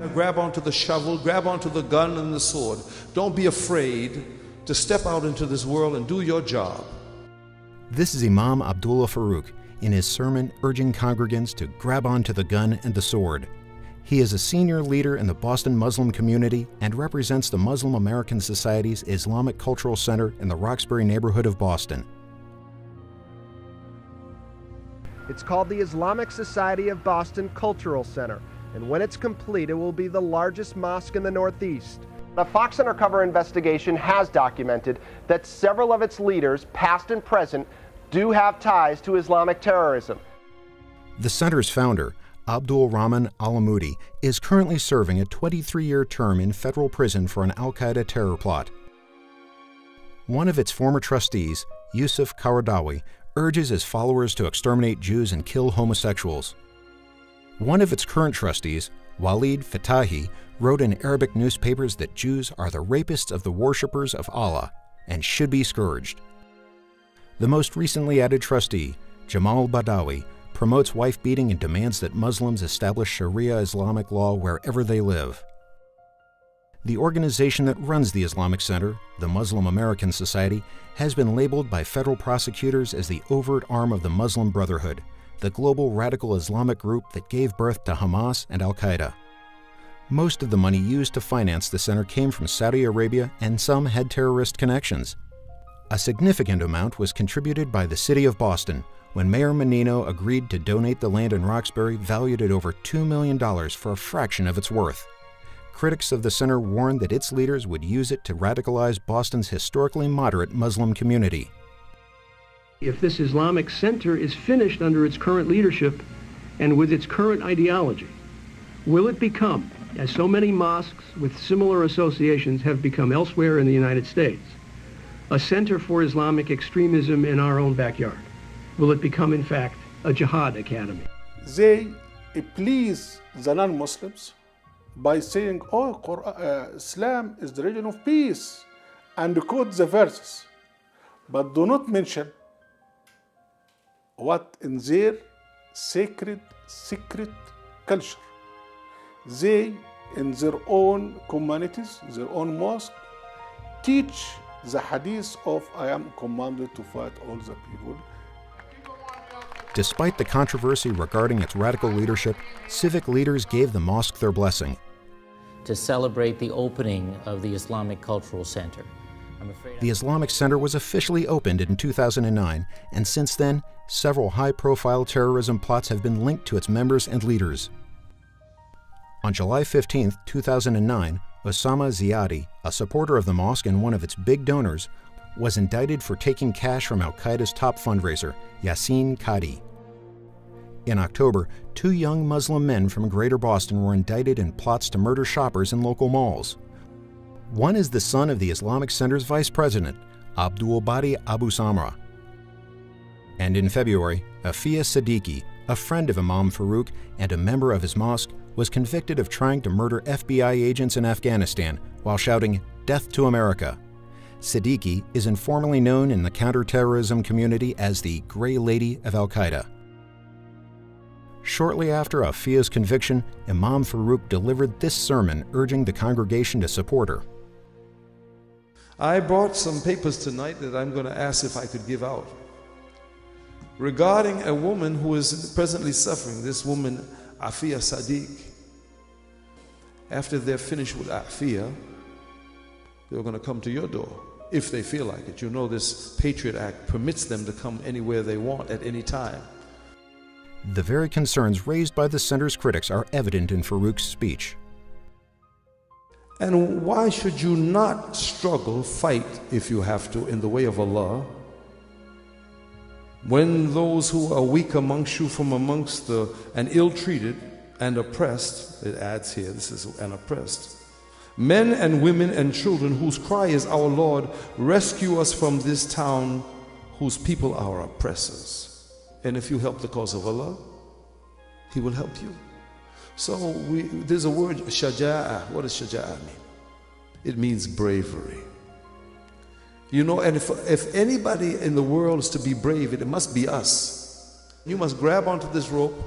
Grab onto the shovel, grab onto the gun and the sword. Don't be afraid to step out into this world and do your job. This is Imam Abdullah Faaruuq in his sermon urging congregants to grab onto the gun and the sword. He is a senior leader in the Boston Muslim community and represents the Muslim American Society's Islamic Cultural Center in the Roxbury neighborhood of Boston. It's called the Islamic Society of Boston Cultural Center, and when it's complete, it will be the largest mosque in the Northeast. A Fox Undercover investigation has documented that several of its leaders, past and present, do have ties to Islamic terrorism. The center's founder, Abdul Rahman Alamoudi, is currently serving a 23-year term in federal prison for an al-Qaeda terror plot. One of its former trustees, Yusuf Qaradawi, urges his followers to exterminate Jews and kill homosexuals. One of its current trustees, Walid Fatahi, wrote in Arabic newspapers that Jews are the rapists of the worshippers of Allah and should be scourged. The most recently added trustee, Jamal Badawi, promotes wife-beating and demands that Muslims establish Sharia Islamic law wherever they live. The organization that runs the Islamic Center, the Muslim American Society, has been labeled by federal prosecutors as the overt arm of the Muslim Brotherhood, the global radical Islamic group that gave birth to Hamas and al-Qaeda. Most of the money used to finance the center came from Saudi Arabia, and some had terrorist connections. A significant amount was contributed by the city of Boston, when Mayor Menino agreed to donate the land in Roxbury valued at over $2 million for a fraction of its worth. Critics of the center warned that its leaders would use it to radicalize Boston's historically moderate Muslim community. If this Islamic Center is finished under its current leadership and with its current ideology, will it become, as so many mosques with similar associations have become elsewhere in the United States, a center for Islamic extremism in our own backyard? Will it become, in fact, a jihad academy? They please the non-Muslims by saying, Islam is the religion of peace, and quote the verses, but do not mention what in their secret culture, they in their own communities, their own mosque, teach the hadith of I am commanded to fight all the people. Despite the controversy regarding its radical leadership, civic leaders gave the mosque their blessing. To celebrate the opening of the Islamic Cultural Center. The Islamic Center was officially opened in 2009, and since then, several high-profile terrorism plots have been linked to its members and leaders. On July 15, 2009, Osama Ziadi, a supporter of the mosque and one of its big donors, was indicted for taking cash from al-Qaeda's top fundraiser, Yassin Qadi. In October, 2 young Muslim men from Greater Boston were indicted in plots to murder shoppers in local malls. One is the son of the Islamic Center's vice president, Abdul Badi Abu Samra. And in February, Afia Siddiqui, a friend of Imam Faaruuq and a member of his mosque, was convicted of trying to murder FBI agents in Afghanistan while shouting, "Death to America." Siddiqui is informally known in the counterterrorism community as the Grey Lady of al-Qaeda. Shortly after Afia's conviction, Imam Faaruuq delivered this sermon urging the congregation to support her. I brought some papers tonight that I'm going to ask if I could give out regarding a woman who is presently suffering, this woman Afia Sadiq. After they're finished with Afia, they're going to come to your door if they feel like it. You know, this Patriot Act permits them to come anywhere they want at any time. The very concerns raised by the center's critics are evident in Faaruq's speech. And why should you not struggle, fight if you have to, in the way of Allah, when those who are weak amongst you from amongst and ill-treated and oppressed, it adds here, this is an oppressed, men and women and children whose cry is, "Our Lord, rescue us from this town whose people are oppressors." And if you help the cause of Allah, He will help you. So there's a word, shaja'ah. What does shaja'ah mean? It means bravery. You know, and if anybody in the world is to be brave, it must be us. You must grab onto this rope,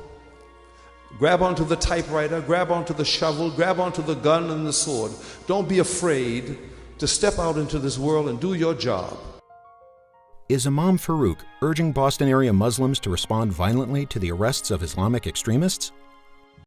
Grab onto the typewriter, grab onto the shovel, grab onto the gun and the sword. Don't be afraid to step out into this world and do your job. Is Imam Faaruuq urging Boston area Muslims to respond violently to the arrests of Islamic extremists?